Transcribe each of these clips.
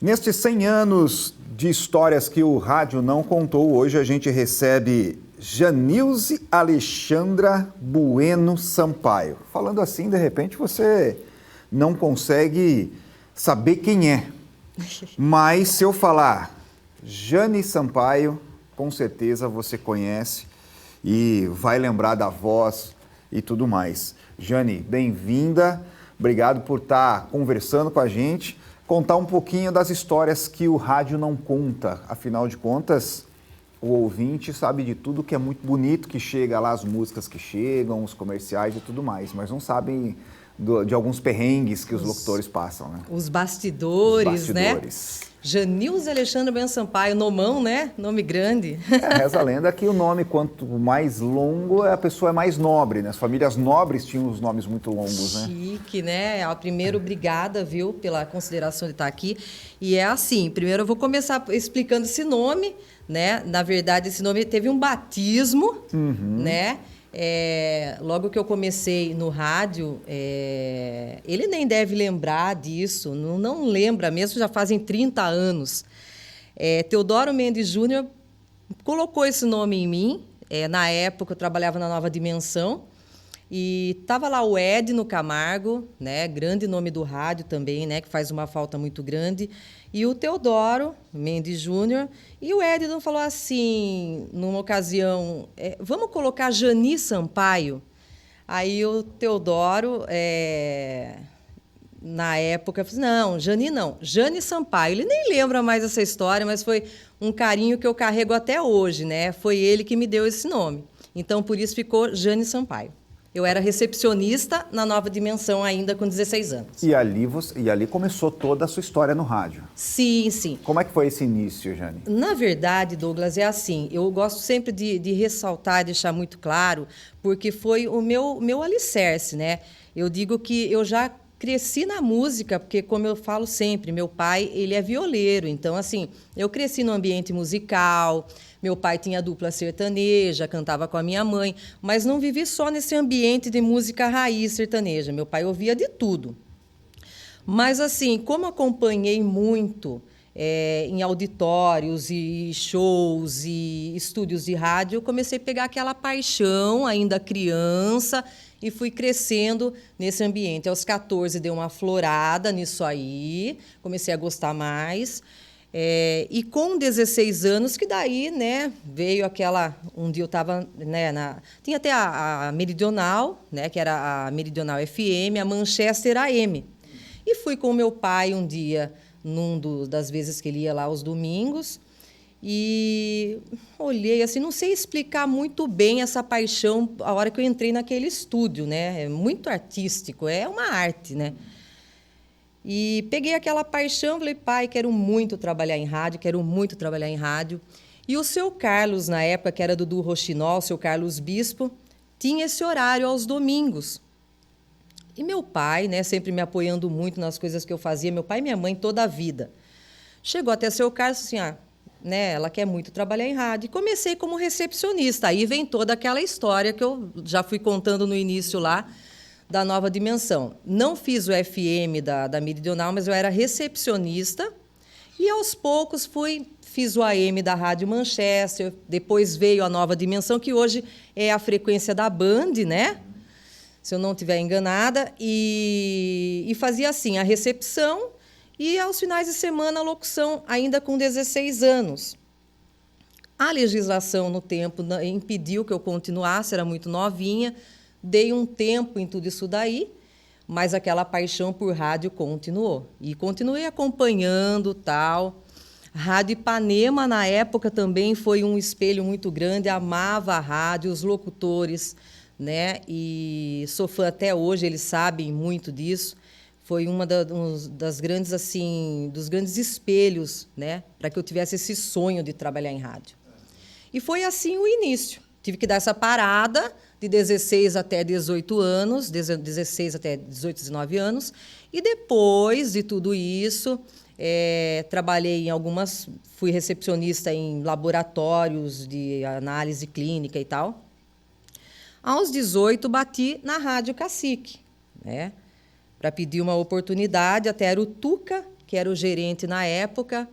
Nestes 100 anos de histórias que o rádio não contou, hoje a gente recebe Janilze Alexandra Bueno Sampaio. Falando assim, de repente você não consegue saber quem é. Mas se eu falar Jane Sampaio, com certeza você conhece e vai lembrar da voz e tudo mais. Jane, bem-vinda. Obrigado por estar conversando com a gente. Contar um pouquinho das histórias que o rádio não conta. Afinal de contas, o ouvinte sabe de tudo que é muito bonito, que chega lá, as músicas que chegam, os comerciais e tudo mais, mas não sabem de alguns perrengues que os locutores passam, né? Os bastidores, né? Janilze Alexandra Bueno Sampaio, nomão, né? Nome grande. Reza a lenda que o nome, quanto mais longo, a pessoa é mais nobre, né? As famílias nobres tinham os nomes muito longos, né? Chique, né? Primeiro, obrigada, viu, pela consideração de estar aqui. E é assim, primeiro eu vou começar explicando esse nome, né? Na verdade, esse nome teve um batismo, né? Logo que eu comecei no rádio, ele nem deve lembrar disso, não lembra mesmo, já fazem 30 anos. Teodoro Mendes Júnior colocou esse nome em mim. Na época eu trabalhava na Nova Dimensão e estava lá o Edno Camargo, né, grande nome do rádio também, né, que faz uma falta muito grande, e o Teodoro Mendes Júnior. E o Edno falou assim, numa ocasião, vamos colocar Jani Sampaio? Aí o Teodoro, na época, falou, não, Jani não, Jane Sampaio. Ele nem lembra mais essa história, mas foi um carinho que eu carrego até hoje, né? Foi ele que me deu esse nome. Então, por isso ficou Jane Sampaio. Eu era recepcionista na Nova Dimensão ainda com 16 anos. E ali começou toda a sua história no rádio. Sim, sim. Como é que foi esse início, Jane? Na verdade, Douglas, é assim, eu gosto sempre de ressaltar e deixar muito claro, porque foi o meu alicerce, né? Eu digo que eu já cresci na música, porque, como eu falo sempre, meu pai, ele é violeiro. Então, assim, eu cresci no ambiente musical. Meu pai tinha dupla sertaneja, cantava com a minha mãe, mas não vivi só nesse ambiente de música raiz sertaneja. Meu pai ouvia de tudo. Mas, assim, como acompanhei muito em auditórios e shows e estúdios de rádio, eu comecei a pegar aquela paixão, ainda criança, e fui crescendo nesse ambiente. Aos 14, dei uma aflorada nisso aí, comecei a gostar mais. E com 16 anos, que daí, né, veio aquela... Um dia eu estava, né, tinha até a Meridional, né, que era a Meridional FM, a Manchester AM. E fui com o meu pai um dia, das vezes que ele ia lá aos domingos, e olhei assim, não sei explicar muito bem essa paixão a hora que eu entrei naquele estúdio, né? É muito artístico, é uma arte, né? E peguei aquela paixão, falei, pai, quero muito trabalhar em rádio, quero muito trabalhar em rádio. E o seu Carlos, na época, que era do Roxinol, o seu Carlos Bispo, tinha esse horário aos domingos. E meu pai, né, sempre me apoiando muito nas coisas que eu fazia, meu pai e minha mãe toda a vida. Chegou até o seu Carlos assim, né, ela quer muito trabalhar em rádio. E comecei como recepcionista. Aí vem toda aquela história que eu já fui contando no início lá, da Nova Dimensão. Não fiz o FM da Meridional, mas eu era recepcionista. E, aos poucos, fiz o AM da Rádio Manchester. Depois veio a Nova Dimensão, que hoje é a frequência da Band, né? Se eu não estiver enganada. E fazia assim, a recepção e, aos finais de semana, a locução, ainda com 16 anos. A legislação, no tempo, impediu que eu continuasse, era muito novinha. Dei um tempo em tudo isso daí, mas aquela paixão por rádio continuou. E continuei acompanhando, tal. Rádio Ipanema, na época, também foi um espelho muito grande. Amava a rádio, os locutores, né? E sou fã até hoje, eles sabem muito disso. Foi das grandes, assim, dos grandes espelhos, né, para que eu tivesse esse sonho de trabalhar em rádio. E foi assim o início. Tive que dar essa parada, de 16 até 18 anos, 16 até 18, 19 anos. E depois de tudo isso, trabalhei em algumas, fui recepcionista em laboratórios de análise clínica e tal. Aos 18, bati na Rádio Cacique, né? Para pedir uma oportunidade, até era o Tuca, que era o gerente na época,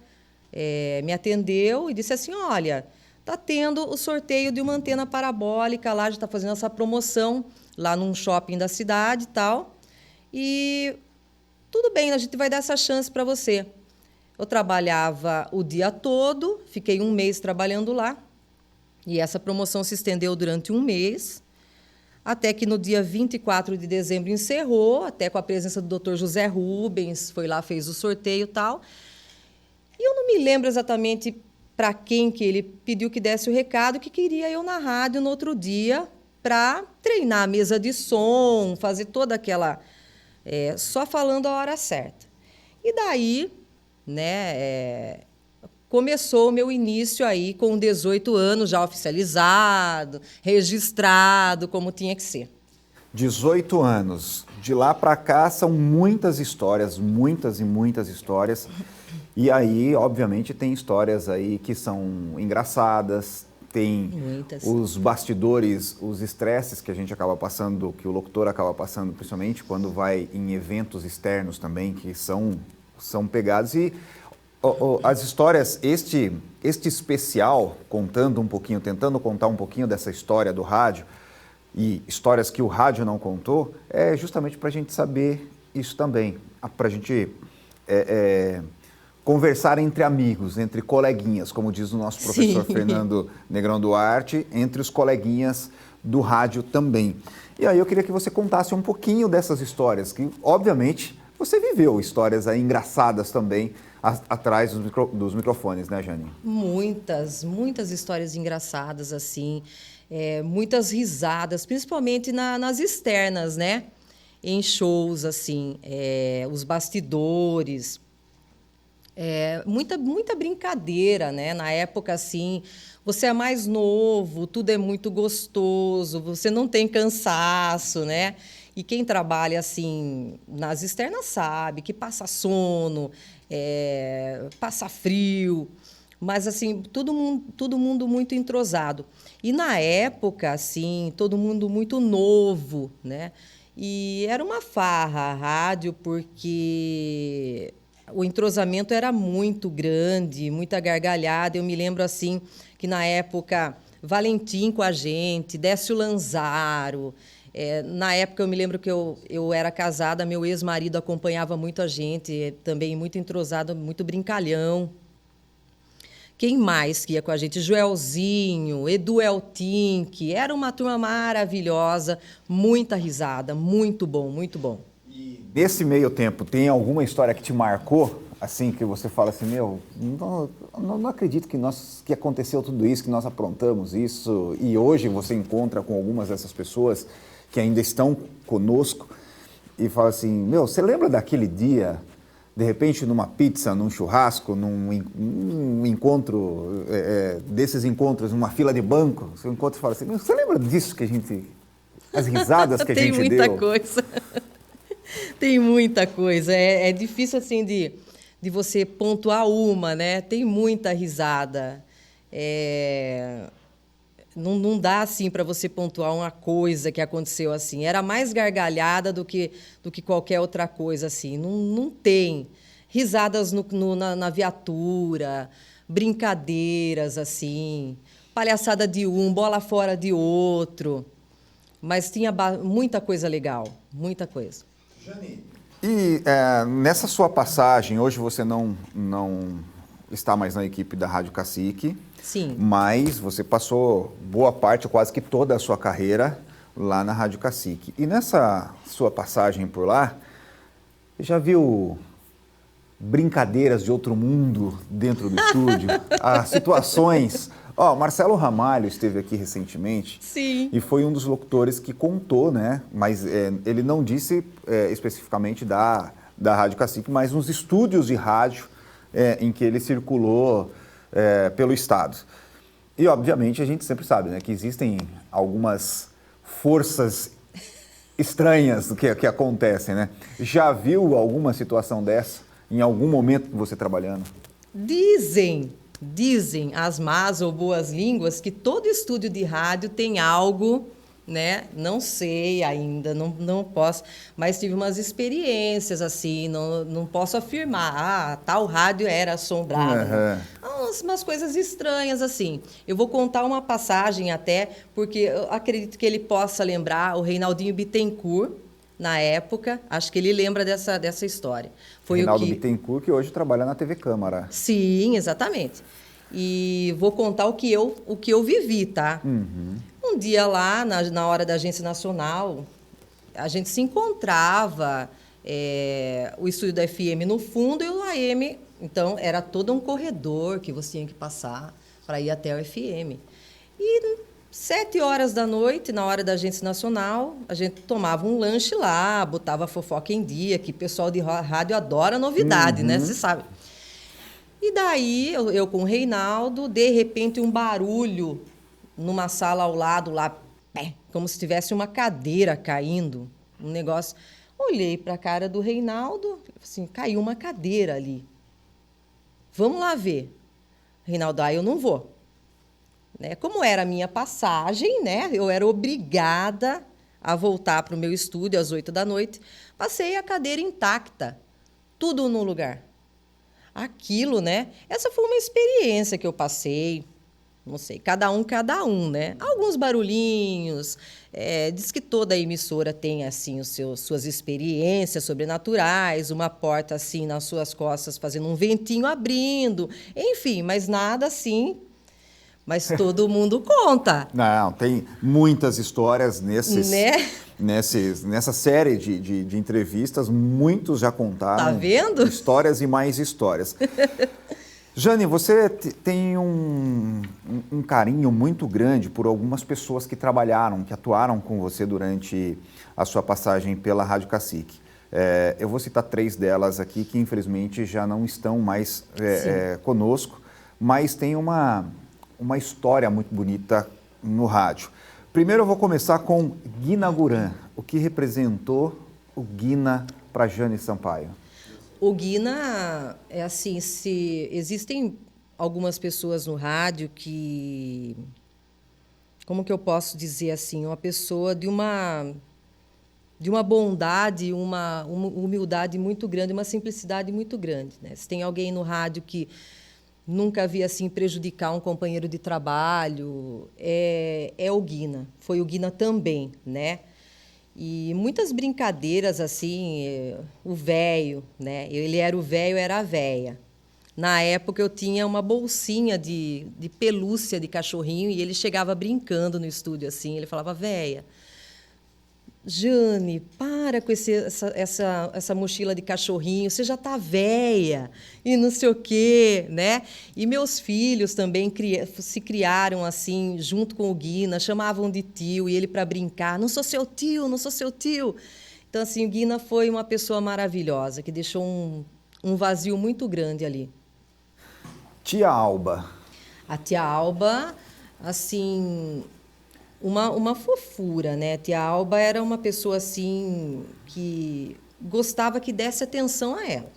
me atendeu e disse assim, olha, está tendo o sorteio de uma antena parabólica, lá já está fazendo essa promoção, lá num shopping da cidade e tal, e tudo bem, a gente vai dar essa chance para você. Eu trabalhava o dia todo, fiquei 1 mês trabalhando lá, e essa promoção se estendeu durante 1 mês, até que no dia 24 de dezembro encerrou, até com a presença do Dr. José Rubens, foi lá, fez o sorteio e tal. E eu não me lembro exatamente para quem que ele pediu que desse o recado, que queria eu na rádio no outro dia para treinar a mesa de som, fazer toda aquela... só falando a hora certa. E daí, né, começou o meu início aí com 18 anos, já oficializado, registrado, como tinha que ser. 18 anos. De lá para cá são muitas histórias, muitas e muitas histórias. E aí, obviamente, tem histórias aí que são engraçadas, tem muitas. Os bastidores, os estresses que a gente acaba passando, que o locutor acaba passando, principalmente quando vai em eventos externos também, que são pegados. E as histórias, este especial, contando um pouquinho, tentando contar um pouquinho dessa história do rádio e histórias que o rádio não contou, é justamente para a gente saber isso também, para a gente conversar entre amigos, entre coleguinhas, como diz o nosso professor Sim. Fernando Negrão Duarte, entre os coleguinhas do rádio também. E aí eu queria que você contasse um pouquinho dessas histórias, que obviamente você viveu histórias aí engraçadas também, atrás dos microfones, né, Jane? Muitas histórias engraçadas, assim, muitas risadas, principalmente nas externas, né? Em shows, assim, os bastidores, muita brincadeira, né? Na época, assim, você é mais novo, tudo é muito gostoso, você não tem cansaço, né? E quem trabalha, assim, nas externas sabe que passa sono, passa frio, mas, assim, todo mundo muito entrosado. E, na época, assim, todo mundo muito novo, né? E era uma farra a rádio, porque o entrosamento era muito grande, muita gargalhada. Eu me lembro, assim, que, na época, Valentim com a gente, Décio Lanzaro... na época, eu me lembro que eu era casada, meu ex-marido acompanhava muito a gente, também muito entrosado, muito brincalhão. Quem mais que ia com a gente? Joelzinho, Edu Eltink, era uma turma maravilhosa, muita risada, muito bom, muito bom. E nesse meio tempo, tem alguma história que te marcou, assim, que você fala assim, meu, não acredito que aconteceu tudo isso, que nós aprontamos isso, e hoje você encontra com algumas dessas pessoas que ainda estão conosco e fala assim, meu, você lembra daquele dia, de repente numa pizza, num churrasco, num encontro, desses encontros, numa fila de banco, você encontra e fala assim, meu, você lembra disso que a gente, as risadas que a gente deu? Tem muita coisa, tem muita coisa, é difícil assim de você pontuar uma, né? Tem muita risada, Não dá, assim, para você pontuar uma coisa que aconteceu assim. Era mais gargalhada do que qualquer outra coisa, assim. Não tem. Risadas na viatura, brincadeiras, assim, palhaçada de um, bola fora de outro. Mas tinha muita coisa legal, muita coisa. Jane, e nessa sua passagem, hoje você não está mais na equipe da Rádio Cacique. Sim. Mas você passou boa parte, quase que toda a sua carreira lá na Rádio Cacique. E nessa sua passagem por lá, já viu brincadeiras de outro mundo dentro do estúdio? As situações... Marcelo Ramalho esteve aqui recentemente. Sim. E foi um dos locutores que contou, né? Mas ele não disse especificamente da Rádio Cacique, mas nos estúdios de rádio em que ele circulou pelo estado. E, obviamente, a gente sempre sabe, né, que existem algumas forças estranhas que acontecem, né? Já viu alguma situação dessa em algum momento que você trabalhando? Dizem as más ou boas línguas que todo estúdio de rádio tem algo, né? Não sei ainda, não posso, mas tive umas experiências assim, não posso afirmar, tal rádio era assombrada. Umas coisas estranhas assim. Eu vou contar uma passagem até, porque eu acredito que ele possa lembrar, o Reinaldinho Bittencourt, na época, acho que ele lembra dessa história. Foi Reinaldo Bittencourt, que hoje trabalha na TV Câmara. Sim, exatamente. E vou contar o que eu vivi, tá? Um dia lá, na hora da Agência Nacional, a gente se encontrava, o estúdio da FM no fundo e o AM. Então, era todo um corredor que você tinha que passar para ir até o FM. E 7 horas da noite, na hora da Agência Nacional, a gente tomava um lanche lá, botava a fofoca em dia, que o pessoal de rádio adora novidade, né? Você sabe. E daí, eu com o Reinaldo, de repente, um barulho numa sala ao lado, lá, como se tivesse uma cadeira caindo, um negócio. Olhei para a cara do Reinaldo, assim, caiu uma cadeira ali. Vamos lá ver. Reinaldo, eu não vou. Né? Como era a minha passagem, né? Eu era obrigada a voltar para o meu estúdio às 8 da noite. Passei a cadeira intacta, tudo no lugar. Aquilo, né? Essa foi uma experiência que eu passei. Não sei, cada um, né? Alguns barulhinhos. Diz que toda emissora tem, assim, suas experiências sobrenaturais, uma porta, assim, nas suas costas, fazendo um ventinho abrindo. Enfim, mas nada assim. Mas todo mundo conta. Não, tem muitas histórias Né? nessa série de entrevistas, muitos já contaram. Tá vendo? Histórias e mais histórias. Jane, você tem um carinho muito grande por algumas pessoas que trabalharam, que atuaram com você durante a sua passagem pela Rádio Cacique. Eu vou citar 3 delas aqui que infelizmente já não estão mais conosco, mas tem uma história muito bonita no rádio. Primeiro eu vou começar com Guina Guran. O que representou o Guina para Jane Sampaio? O Guina é assim, se existem algumas pessoas no rádio que, como que eu posso dizer assim, uma pessoa de uma bondade, uma humildade muito grande, uma simplicidade muito grande, né? Se tem alguém no rádio que nunca vi assim prejudicar um companheiro de trabalho, é o Guina. Foi o Guina também, né? E muitas brincadeiras assim, o véio, né? Ele era o véio, eu era a véia. Na época eu tinha uma bolsinha de pelúcia de cachorrinho e ele chegava brincando no estúdio assim, ele falava: "Véia, Jane, para com essa mochila de cachorrinho, você já está véia", e não sei o quê, né? E meus filhos também se criaram assim, junto com o Guina, chamavam de tio, e ele para brincar: "Não sou seu tio, não sou seu tio". Então, assim, o Guina foi uma pessoa maravilhosa, que deixou um vazio muito grande ali. Tia Alba. A tia Alba, assim, uma fofura, né? Tia Alba era uma pessoa assim que gostava que desse atenção a ela.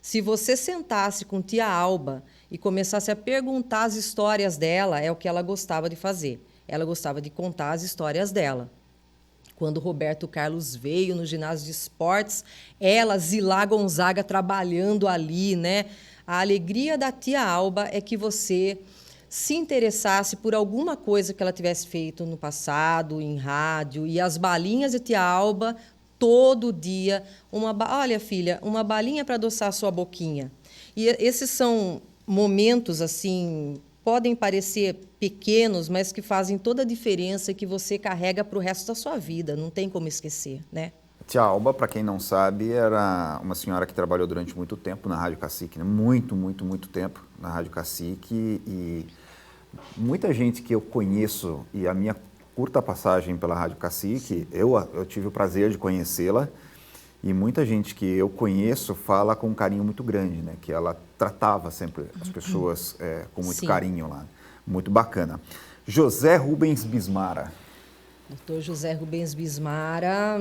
Se você sentasse com tia Alba e começasse a perguntar as histórias dela, é o que ela gostava de fazer. Ela gostava de contar as histórias dela. Quando o Roberto Carlos veio no ginásio de esportes, ela, Zilá Gonzaga, trabalhando ali, né? A alegria da tia Alba é que você se interessasse por alguma coisa que ela tivesse feito no passado, em rádio, e as balinhas de tia Alba, todo dia, olha, filha, uma balinha para adoçar a sua boquinha. E esses são momentos, assim, podem parecer pequenos, mas que fazem toda a diferença e que você carrega para o resto da sua vida, não tem como esquecer, né? Tia Alba, para quem não sabe, era uma senhora que trabalhou durante muito tempo na Rádio Cacique, né? Muito tempo na Rádio Cacique, e muita gente que eu conheço, e a minha curta passagem pela Rádio Cacique, eu tive o prazer de conhecê-la, e muita gente que eu conheço fala com um carinho muito grande, né? Que ela tratava sempre as pessoas com muito carinho lá. Muito bacana. José Rubens Bismara. Dr. José Rubens Bismara,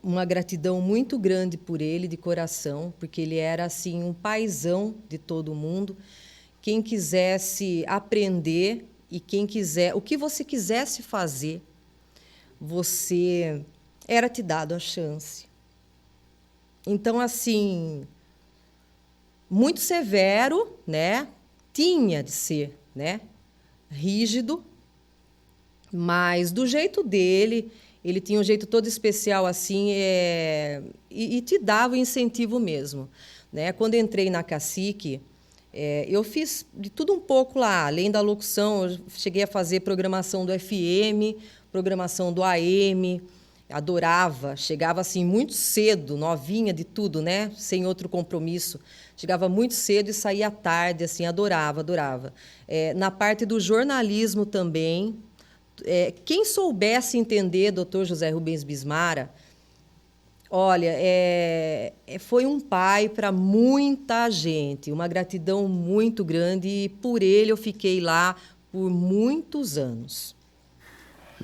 uma gratidão muito grande por ele, de coração, porque ele era assim um paizão de todo mundo. Quem quisesse aprender e quem quiser, o que você quisesse fazer, você era te dado a chance. Então, assim, muito severo, né? Tinha de ser, né? Rígido, mas do jeito dele, ele tinha um jeito todo especial assim, e te dava o incentivo mesmo, né? Quando entrei na Cacique, eu fiz de tudo um pouco lá, além da locução, eu cheguei a fazer programação do FM, programação do AM, adorava, chegava assim muito cedo, novinha de tudo, né? Sem outro compromisso. Chegava muito cedo e saía à tarde, assim, adorava, adorava. Na parte do jornalismo também, quem soubesse entender Dr. José Rubens Bismara, olha, foi um pai para muita gente, uma gratidão muito grande, e por ele eu fiquei lá por muitos anos.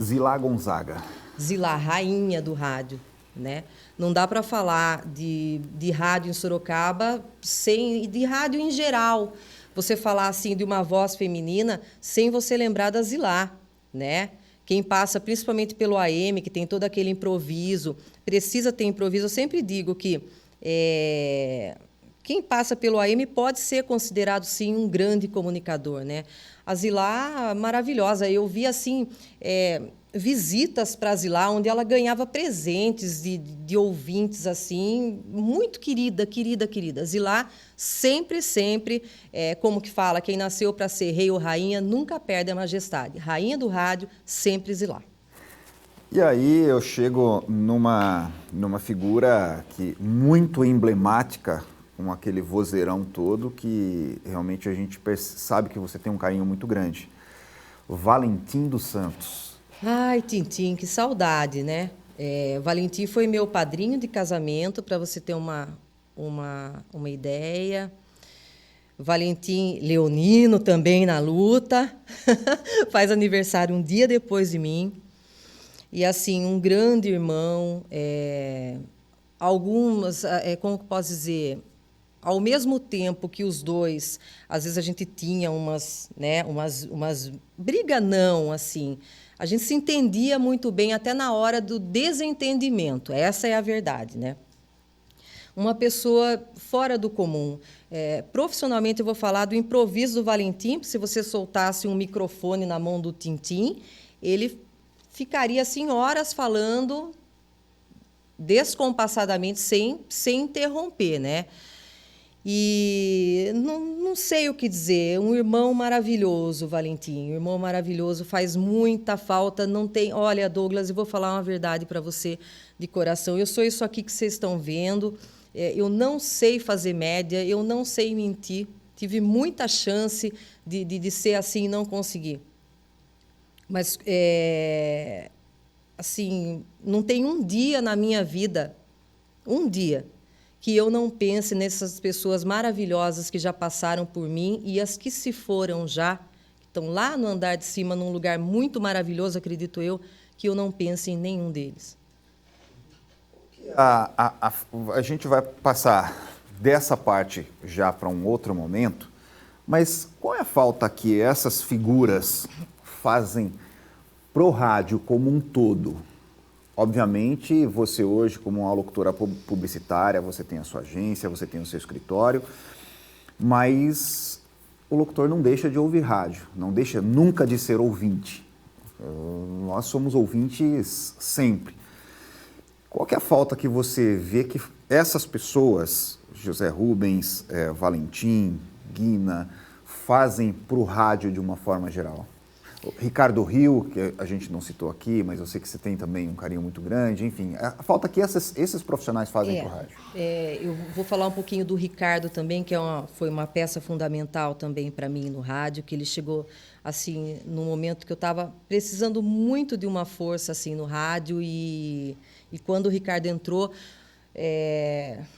Zilá Gonzaga. Zilá, rainha do rádio, né? Não dá para falar de rádio em Sorocaba sem de rádio em geral. Você falar assim de uma voz feminina sem você lembrar da Zilá, né? Quem passa principalmente pelo AM, que tem todo aquele improviso, precisa ter improviso. Eu sempre digo que quem passa pelo AM pode ser considerado, sim, um grande comunicador, né? A Zilá, maravilhosa. Eu vi, assim, visitas para a Zilá, onde ela ganhava presentes de ouvintes, assim, muito querida, querida, querida. Zilá sempre, sempre, como que fala, quem nasceu para ser rei ou rainha nunca perde a majestade. Rainha do rádio, sempre Zilá. E aí eu chego numa figura que muito emblemática, com aquele vozeirão todo, que realmente a gente sabe que você tem um carinho muito grande. Valentim dos Santos. Ai, Tintim, que saudade, né? Valentim foi meu padrinho de casamento, para você ter uma ideia. Valentim leonino também na luta, faz aniversário um dia depois de mim. E, assim, um grande irmão, como que posso dizer, ao mesmo tempo que os dois, às vezes a gente tinha umas briga não, assim, a gente se entendia muito bem até na hora do desentendimento, essa é a verdade, né? Uma pessoa fora do comum. Profissionalmente, eu vou falar do improviso do Valentim. Se você soltasse um microfone na mão do Tintim, ele ficaria assim horas falando descompassadamente, sem interromper, né? E não sei o que dizer, um irmão maravilhoso, Valentim, um irmão maravilhoso, faz muita falta, não tem... Olha, Douglas, eu vou falar uma verdade para você de coração, eu sou isso aqui que vocês estão vendo, eu não sei fazer média, eu não sei mentir, tive muita chance de ser assim e não conseguir. Mas, assim, não tem um dia na minha vida, um dia, que eu não pense nessas pessoas maravilhosas que já passaram por mim e as que se foram já, que estão lá no andar de cima, num lugar muito maravilhoso, acredito eu, que eu não pense em nenhum deles. A gente vai passar dessa parte já para um outro momento, mas qual é a falta que essas figuras fazem pro rádio como um todo? Obviamente, você hoje, como uma locutora publicitária, você tem a sua agência, você tem o seu escritório, mas o locutor não deixa de ouvir rádio, não deixa nunca de ser ouvinte. Nós somos ouvintes sempre. Qual que é a falta que você vê que essas pessoas, José Rubens, Valentim, Guina, fazem para o rádio de uma forma geral? Ricardo Rio, que a gente não citou aqui, mas eu sei que você tem também um carinho muito grande, enfim, a falta que esses profissionais fazem para o rádio. Eu vou falar um pouquinho do Ricardo também, que foi uma peça fundamental também para mim no rádio, que ele chegou assim no momento que eu estava precisando muito de uma força assim no rádio, e quando o Ricardo entrou,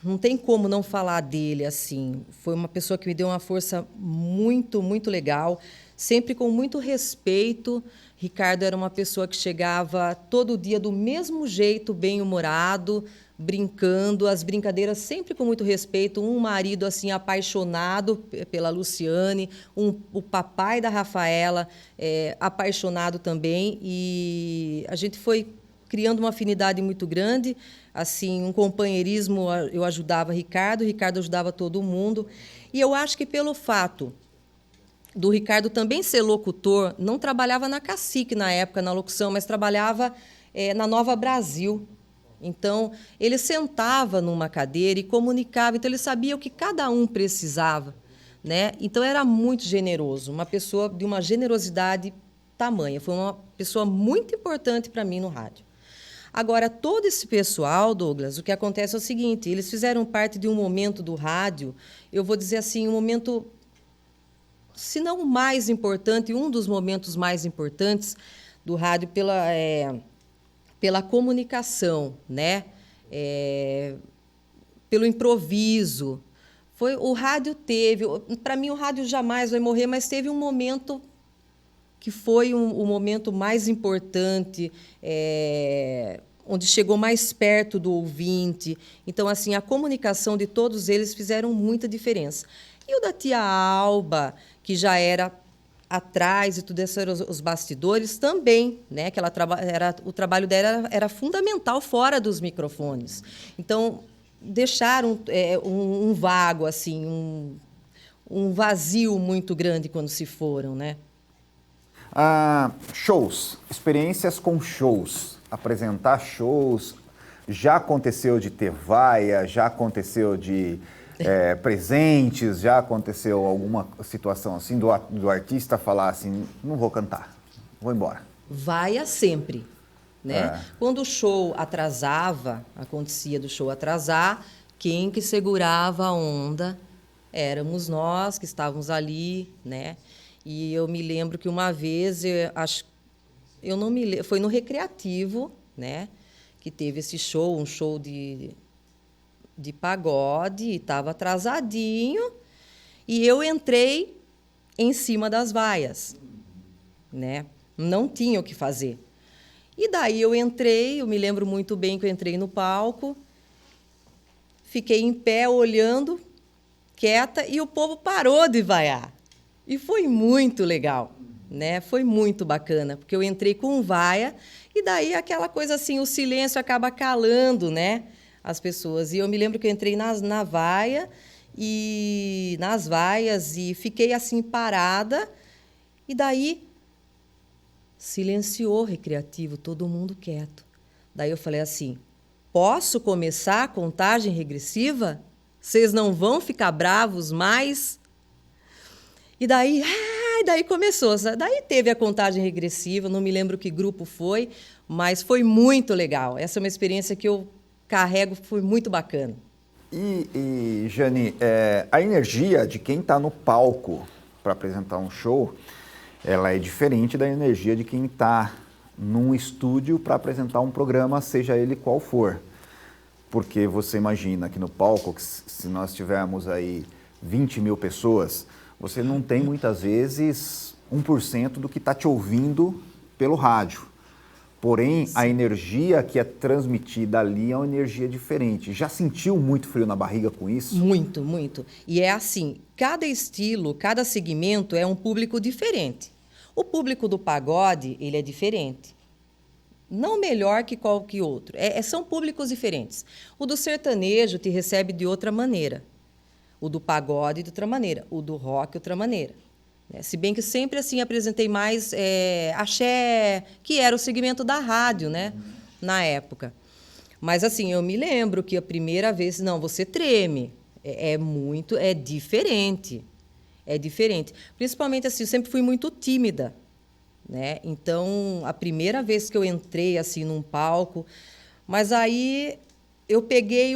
não tem como não falar dele assim. Foi uma pessoa que me deu uma força muito, muito legal. sempre com muito respeito. Ricardo era uma pessoa que chegava todo dia do mesmo jeito, bem-humorado, brincando, as brincadeiras sempre com muito respeito, um marido assim apaixonado pela Luciane, o papai da Rafaela apaixonado também, e a gente foi criando uma afinidade muito grande, assim, um companheirismo. Eu ajudava Ricardo ajudava todo mundo, e eu acho que pelo fato do Ricardo também ser locutor, não trabalhava na Cacique na época, na locução, mas trabalhava na Nova Brasil. Então, ele sentava numa cadeira e comunicava, então ele sabia o que cada um precisava, né? Então, era muito generoso, uma pessoa de uma generosidade tamanha. Foi uma pessoa muito importante para mim no rádio. Agora, todo esse pessoal, Douglas, o que acontece é o seguinte, eles fizeram parte de um momento do rádio, eu vou dizer assim, um momento, se não o mais importante, um dos momentos mais importantes do rádio pela comunicação, né? Pelo improviso. O rádio teve, para mim o rádio jamais vai morrer, mas teve um momento que foi o momento mais importante, onde chegou mais perto do ouvinte. Então, assim, a comunicação de todos eles fizeram muita diferença. E o da tia Alba, que já era atrás e tudo isso, eram os bastidores também, né? Que o trabalho dela era fundamental fora dos microfones. Então, deixaram um vago, assim, um vazio muito grande quando se foram, né? Shows, experiências com shows, apresentar shows, já aconteceu de ter vaia, já aconteceu de presentes, já aconteceu alguma situação assim do artista falar assim, não vou cantar, vou embora? Vaia sempre, né? Quando o show atrasava, acontecia do show atrasar, quem que segurava a onda éramos nós que estávamos ali, né? E eu me lembro que uma vez, foi no Recreativo, né? Que teve esse show, um show de pagode, estava atrasadinho, e eu entrei em cima das vaias, né? Não tinha o que fazer. E daí eu me lembro muito bem que eu entrei no palco, fiquei em pé olhando, quieta, e o povo parou de vaiar. E foi muito legal, né? Foi muito bacana, porque eu entrei com vaia, e daí aquela coisa assim, o silêncio acaba calando, né? As pessoas. E eu me lembro que eu entrei nas vaias e fiquei assim parada, e daí silenciou o Recreativo, todo mundo quieto. Daí eu falei assim, posso começar a contagem regressiva? Vocês não vão ficar bravos mais? E daí começou. Daí teve a contagem regressiva, não me lembro que grupo foi, mas foi muito legal. Essa é uma experiência que eu carrego, foi muito bacana. E Jane, a energia de quem está no palco para apresentar um show, ela é diferente da energia de quem está num estúdio para apresentar um programa, seja ele qual for. Porque você imagina que no palco, que se nós tivermos aí 20 mil pessoas, você não tem muitas vezes 1% do que está te ouvindo pelo rádio. Porém, a energia que é transmitida ali é uma energia diferente. Já sentiu muito frio na barriga com isso? Muito, muito. E é assim, cada estilo, cada segmento é um público diferente. O público do pagode, ele é diferente. Não melhor que qualquer outro. São públicos diferentes. O do sertanejo te recebe de outra maneira. O do pagode, de outra maneira. O do rock, outra maneira. Se bem que sempre assim apresentei mais axé, que era o segmento da rádio, né, na época. Mas assim, eu me lembro que a primeira vez, não, você treme. É diferente. É diferente. Principalmente assim, eu sempre fui muito tímida, né? Então, a primeira vez que eu entrei assim num palco, mas aí eu peguei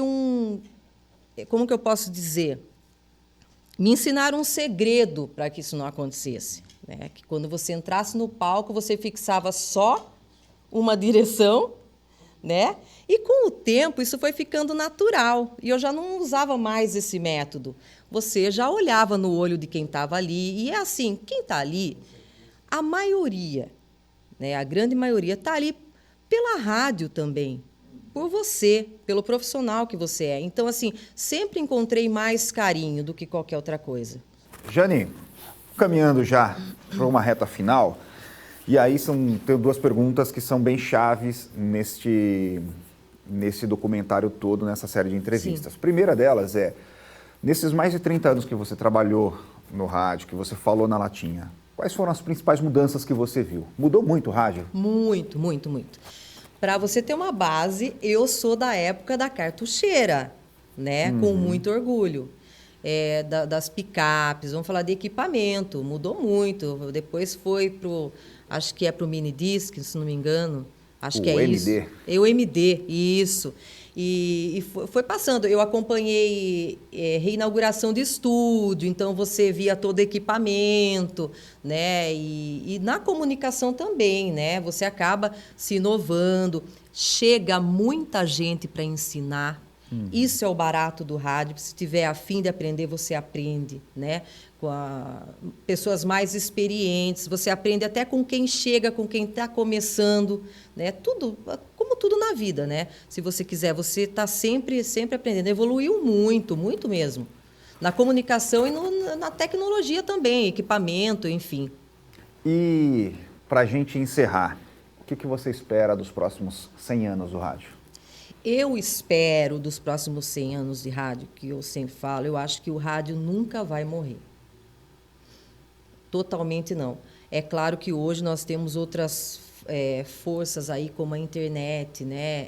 como que eu posso dizer? Me ensinaram um segredo para que isso não acontecesse, né? Que quando você entrasse no palco, você fixava só uma direção, né? E com o tempo isso foi ficando natural, e eu já não usava mais esse método. Você já olhava no olho de quem estava ali, e é assim, quem está ali A maioria, né, a grande maioria está ali pela rádio também, por você, pelo profissional que você é. Então, assim, sempre encontrei mais carinho do que qualquer outra coisa. Jane, caminhando já para uma reta final, e aí tenho duas perguntas que são bem chaves nesse documentário todo, nessa série de entrevistas. Sim. A primeira delas é, nesses mais de 30 anos que você trabalhou no rádio, que você falou na Latinha, quais foram as principais mudanças que você viu? Mudou muito o rádio? Muito, muito, muito. Para você ter uma base, eu sou da época da cartucheira, né? Com muito orgulho. Das picapes, vamos falar de equipamento, mudou muito. Depois foi acho que é para o minidisc, se não me engano. Acho que é isso. MD. O MD, isso. E foi passando. Eu acompanhei reinauguração de estúdio, então você via todo equipamento, né? E na comunicação também, né? Você acaba se inovando. Chega muita gente para ensinar. Isso é o barato do rádio. Se tiver a fim de aprender, você aprende, né? Com pessoas mais experientes, você aprende até com quem chega, com quem está começando, né? Tudo, como tudo na vida, né? Se você quiser, você está sempre aprendendo. Evoluiu muito, muito mesmo. Na comunicação e na tecnologia também, equipamento, enfim. E para a gente encerrar, o que você espera dos próximos 100 anos do rádio? Eu espero, dos próximos 100 anos de rádio, que eu sempre falo, eu acho que o rádio nunca vai morrer. Totalmente não. É claro que hoje nós temos outras forças aí, como a internet, né?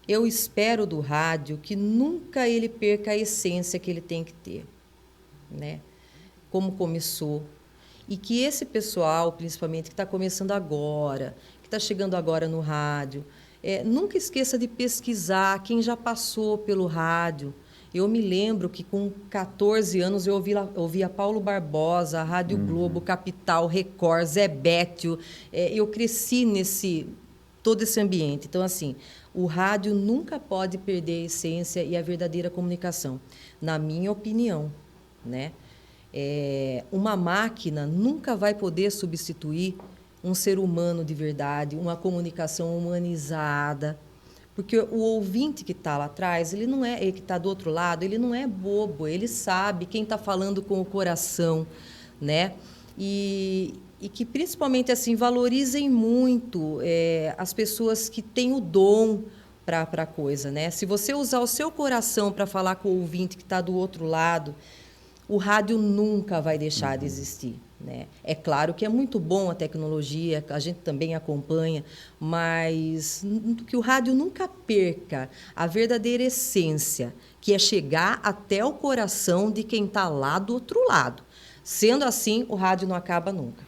Eu espero do rádio que nunca ele perca a essência que ele tem que ter, né? Como começou. E que esse pessoal, principalmente, que está começando agora, que está chegando agora no rádio, nunca esqueça de pesquisar quem já passou pelo rádio. Eu me lembro que com 14 anos eu ouvia Paulo Barbosa, Rádio Globo, Capital, Record, Zé Bétio. Eu cresci todo esse ambiente. Então, assim, o rádio nunca pode perder a essência e a verdadeira comunicação, na minha opinião, né? Uma máquina nunca vai poder substituir um ser humano de verdade, uma comunicação humanizada. Porque o ouvinte que está lá atrás, ele que está do outro lado, ele não é bobo, ele sabe quem está falando com o coração, né? E que, principalmente, assim, valorizem muito as pessoas que têm o dom para a coisa, né? Se você usar o seu coração para falar com o ouvinte que está do outro lado, o rádio nunca vai deixar de existir, né? É claro que é muito bom a tecnologia, a gente também acompanha, mas que o rádio nunca perca a verdadeira essência, que é chegar até o coração de quem está lá do outro lado. Sendo assim, o rádio não acaba nunca.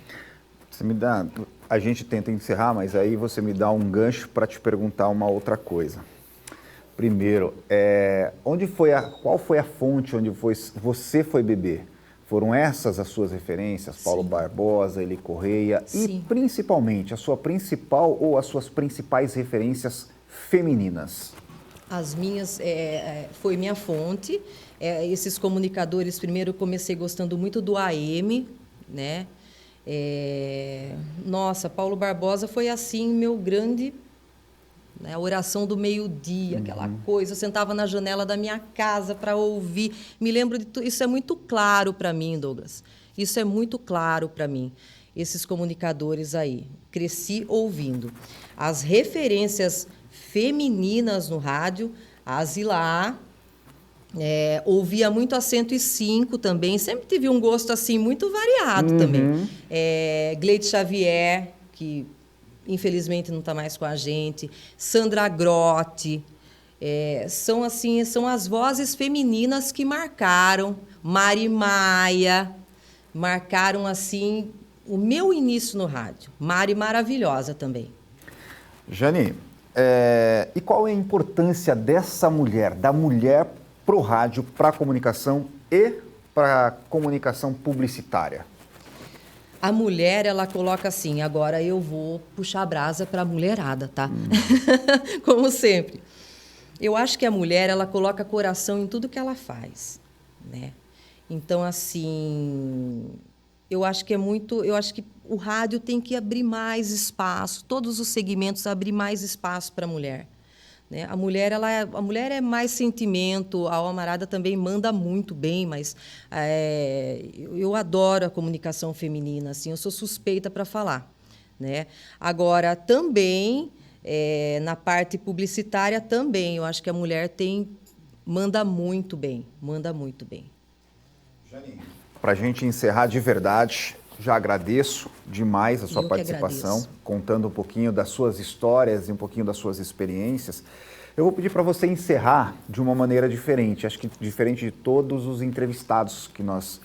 A gente tenta encerrar, mas aí você me dá um gancho para te perguntar uma outra coisa. Primeiro, qual foi a fonte onde você foi beber? Foram essas as suas referências? Paulo Sim. Barbosa, Eli Correia? Sim. E, principalmente, a sua principal ou as suas principais referências femininas? As minhas, foi minha fonte. Esses comunicadores, primeiro, eu comecei gostando muito do AM, né? Nossa, Paulo Barbosa foi, assim, meu grande... A oração do meio-dia, aquela coisa. Eu sentava na janela da minha casa para ouvir. Me lembro de tudo. Isso é muito claro para mim, Douglas. Isso é muito claro para mim. Esses comunicadores aí. Cresci ouvindo. As referências femininas no rádio, a Zilá, ouvia muito a 105 também. Sempre tive um gosto assim muito variado também. Gleide Xavier, que... infelizmente não está mais com a gente, Sandra Grotti, são as vozes femininas que marcaram, Mari Maia, marcaram assim o meu início no rádio. Mari maravilhosa também. Jane, e qual é a importância dessa mulher, da mulher para o rádio, para a comunicação e para a comunicação publicitária? A mulher, ela coloca assim, agora eu vou puxar a brasa para a mulherada, tá? Como sempre. Eu acho que a mulher, ela coloca coração em tudo que ela faz, né? Então, assim, eu acho que o rádio tem que abrir mais espaço, todos os segmentos abrir mais espaço para a mulher. Né? A mulher é mais sentimento, a almarada também manda muito bem, mas eu adoro a comunicação feminina, assim, eu sou suspeita para falar. Né? Agora, também, na parte publicitária, também, eu acho que a mulher manda muito bem, manda muito bem. Jani, para a gente encerrar de verdade, já agradeço demais a sua participação, contando um pouquinho das suas histórias e um pouquinho das suas experiências. Eu vou pedir para você encerrar de uma maneira diferente, acho que diferente de todos os entrevistados que nós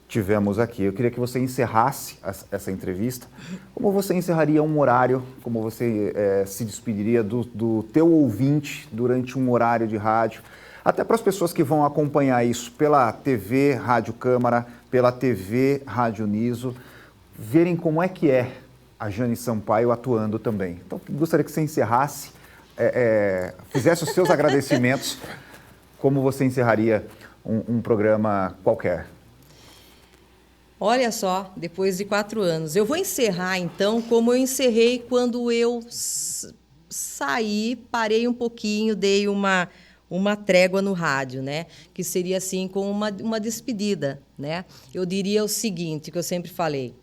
tivemos aqui. Eu queria que você encerrasse essa entrevista. Como você encerraria um horário, como você se despediria do teu ouvinte durante um horário de rádio, até para as pessoas que vão acompanhar isso pela TV Rádio Câmara, pela TV Rádio Uniso, verem como é que é a Jani Sampaio atuando também. Então, gostaria que você encerrasse, fizesse os seus agradecimentos, como você encerraria um programa qualquer. Olha só, depois de 4 anos. Eu vou encerrar, então, como eu encerrei quando eu saí, parei um pouquinho, dei uma trégua no rádio, né? Que seria assim, com uma despedida, né? Eu diria o seguinte, que eu sempre falei.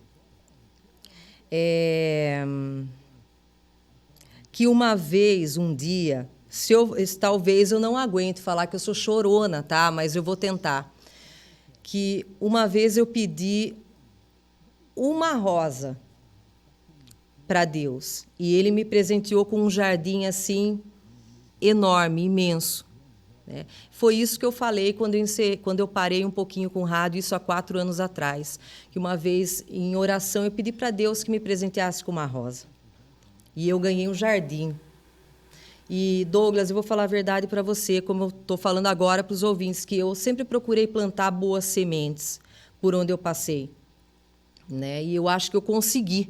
Que uma vez, um dia, talvez eu não aguente falar que eu sou chorona, tá? Mas eu vou tentar. Que uma vez eu pedi uma rosa para Deus e ele me presenteou com um jardim assim enorme, imenso. Né? Foi isso que eu falei quando eu parei um pouquinho com o rádio, isso há 4 anos atrás. Que uma vez, em oração, eu pedi para Deus que me presenteasse com uma rosa. E eu ganhei um jardim. E, Douglas, eu vou falar a verdade para você, como eu estou falando agora para os ouvintes, que eu sempre procurei plantar boas sementes por onde eu passei. Né? E eu acho que eu consegui.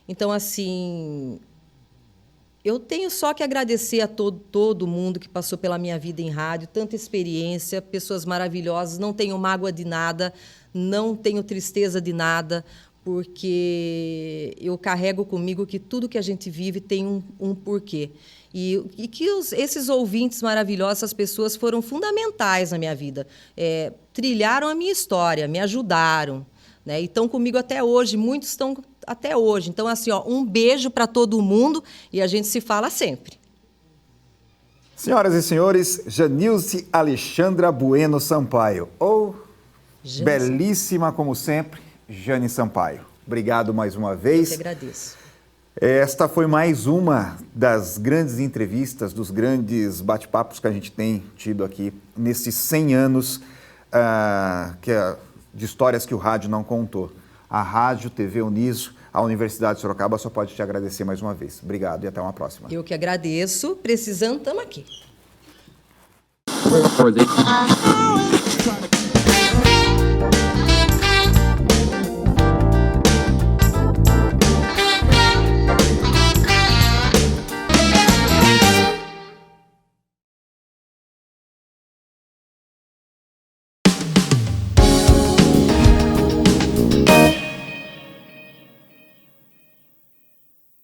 Então, assim, eu tenho só que agradecer a todo mundo que passou pela minha vida em rádio, tanta experiência, pessoas maravilhosas, não tenho mágoa de nada, não tenho tristeza de nada, porque eu carrego comigo que tudo que a gente vive tem um porquê. E que esses ouvintes maravilhosos, essas pessoas foram fundamentais na minha vida. Trilharam a minha história, me ajudaram. Né? E estão comigo até hoje, muitos estão até hoje. Então, assim, um beijo para todo mundo e a gente se fala sempre. Senhoras e senhores, Janilce Alexandra Bueno Sampaio, ou belíssima como sempre, Jani Sampaio. Obrigado mais uma vez. Eu que agradeço. Esta foi mais uma das grandes entrevistas, dos grandes bate-papos que a gente tem tido aqui nesses 100 anos de histórias que o rádio não contou. A Rádio TV Uniso, a Universidade de Sorocaba só pode te agradecer mais uma vez. Obrigado e até uma próxima. Eu que agradeço. Precisando, estamos aqui.